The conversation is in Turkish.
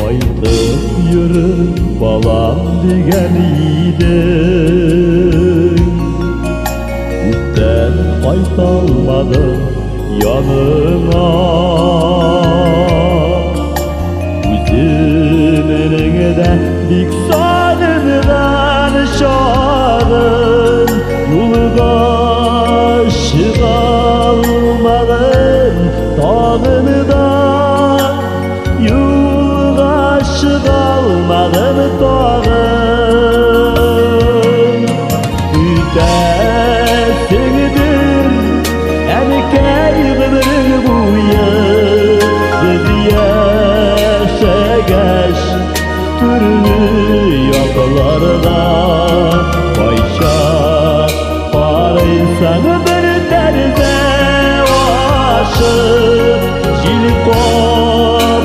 Aytıp yürü balam degen iydin. Ütten kaytalmadım yanına. Üzümünde dik salıngan şarın, yolga çıkalmadın dağında. Yolga çıkalmadın dağın. Ütesindir erkek ömrün boyu, kız yaşageç türlü yollarda.